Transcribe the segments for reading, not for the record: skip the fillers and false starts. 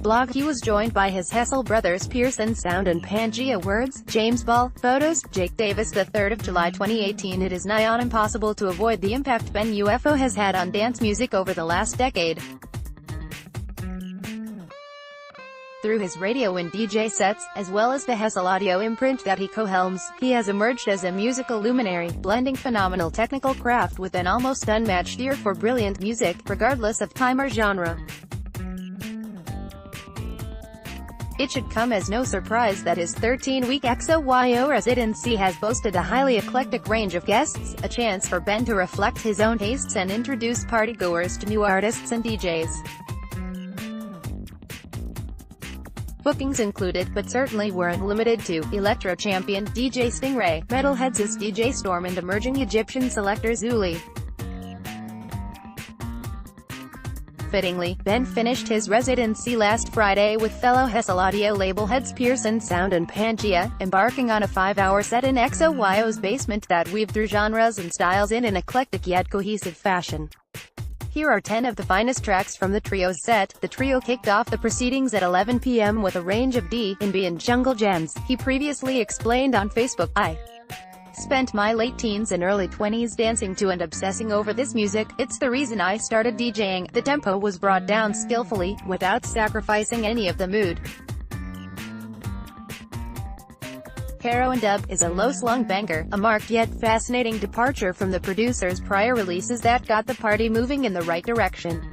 blog he was joined by his Hessle brothers Pearson, Sound and Pangaea. Words, James Ball. Photos, Jake Davis. The 3rd of July 2018. It is nigh on impossible to avoid the impact Ben UFO has had on dance music over the last decade. Through his radio and DJ sets, as well as the Hessle audio imprint that he co-helms, he has emerged as a musical luminary, blending phenomenal technical craft with an almost unmatched ear for brilliant music, regardless of time or genre. It should come as no surprise that his 13-week XOYO residency has boasted a highly eclectic range of guests, a chance for Ben to reflect his own tastes and introduce partygoers to new artists and DJs. Bookings included, but certainly weren't limited to, Electro Champion, DJ Stingray, Metalheads' DJ Storm and emerging Egyptian selector Zuli. Fittingly, Ben finished his residency last Friday with fellow Hessle audio label heads Pearson, Sound and Pangaea, embarking on a 5-hour set in XOYO's basement that weaved through genres and styles in an eclectic yet cohesive fashion. Here are 10 of the finest tracks from the trio's set. The trio kicked off the proceedings at 11 p.m. with a range of D&B and jungle gems. He previously explained on Facebook, "I spent my late teens and early 20s dancing to and obsessing over this music. It's the reason I started DJing. The tempo was brought down skillfully, without sacrificing any of the mood. Caro and Dub is a low-slung banger, a marked yet fascinating departure from the producer's prior releases that got the party moving in the right direction."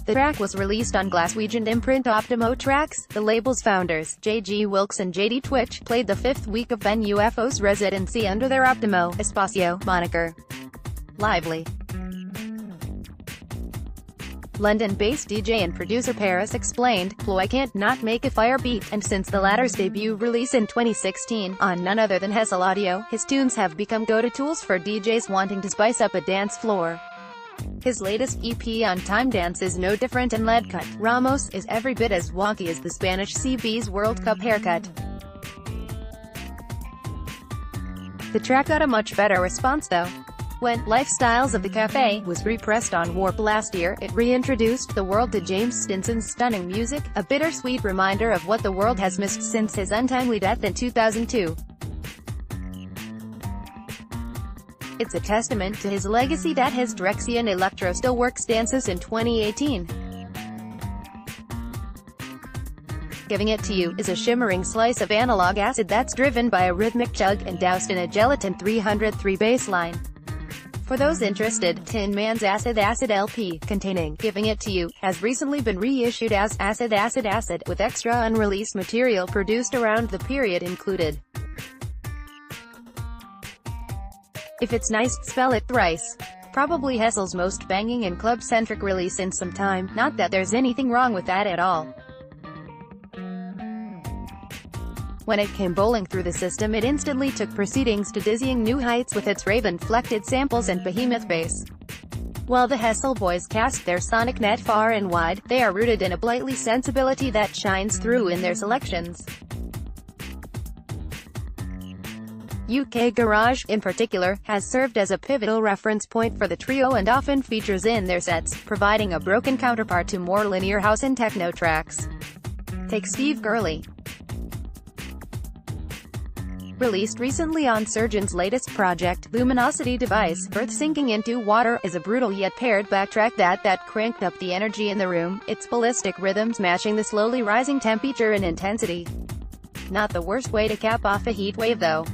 The track was released on Glaswegian imprint Optimo Tracks. The label's founders, J.G. Wilkes and J.D. Twitch, played the 5th week of Ben UFO's residency under their Optimo Espacio moniker. Lively. London-based DJ and producer Paris explained, "Ploy can't not make a fire beat, and since the latter's debut release in 2016, on none other than Hessle Audio, his tunes have become go-to tools for DJs wanting to spice up a dance floor." His latest EP on Time Dance is no different, and Lead Cut Ramos is every bit as wonky as the Spanish CB's World Cup haircut. The track got a much better response though. When Lifestyles of the Cafe was repressed on Warp last year, it reintroduced the world to James Stinson's stunning music, a bittersweet reminder of what the world has missed since his untimely death in 2002. It's a testament to his legacy that his Drexian Electro still works dances in 2018. Giving It To You is a shimmering slice of analog acid that's driven by a rhythmic chug and doused in a gelatin 303 bass line. For those interested, Tin Man's Acid Acid LP, containing Giving It To You, has recently been reissued as Acid Acid Acid, with extra unreleased material produced around the period included. If it's nice, spell it thrice. Probably Hessle's most banging and club-centric release in some time, not that there's anything wrong with that at all. When it came bowling through the system, it instantly took proceedings to dizzying new heights with its rave-inflected samples and behemoth bass. While the Hessle boys cast their sonic net far and wide, they are rooted in a Blighty sensibility that shines through in their selections. UK Garage, in particular, has served as a pivotal reference point for the trio and often features in their sets, providing a broken counterpart to more linear house and techno tracks. Take Steve Gurley. Released recently on Surgeon's latest project, Luminosity Device, Earth Sinking Into Water, is a brutal yet paired backtrack that cranked up the energy in the room, its ballistic rhythms matching the slowly rising temperature and intensity. Not the worst way to cap off a heat wave though.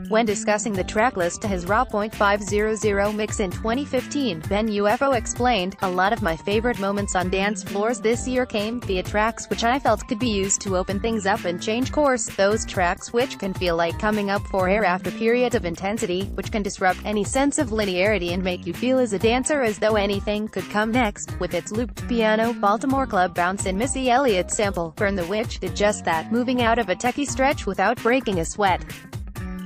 When discussing the tracklist to his Raw .500 mix in 2015, Ben UFO explained, "A lot of my favorite moments on dance floors this year came via tracks which I felt could be used to open things up and change course, those tracks which can feel like coming up for air after periods of intensity, which can disrupt any sense of linearity and make you feel as a dancer as though anything could come next." With its looped piano, Baltimore club bounce and Missy Elliott sample, Burn the Witch did just that, moving out of a techie stretch without breaking a sweat.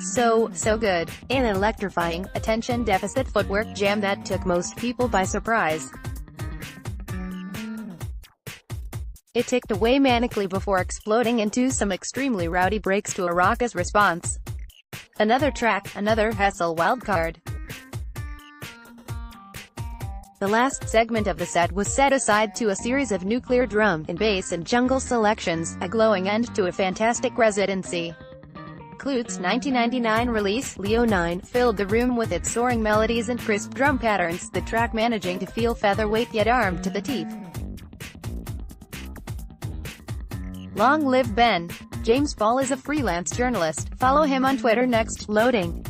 So good. An electrifying, attention-deficit footwork jam that took most people by surprise. It ticked away manically before exploding into some extremely rowdy breaks to a raucous response. Another track, another Hessle wildcard. The last segment of the set was set aside to a series of nuclear drum and bass and jungle selections, a glowing end to a fantastic residency. Clute's 1999 release, Leo 9, filled the room with its soaring melodies and crisp drum patterns, the track managing to feel featherweight yet armed to the teeth. Long live Ben. James Paul is a freelance journalist. Follow him on Twitter. Next, loading.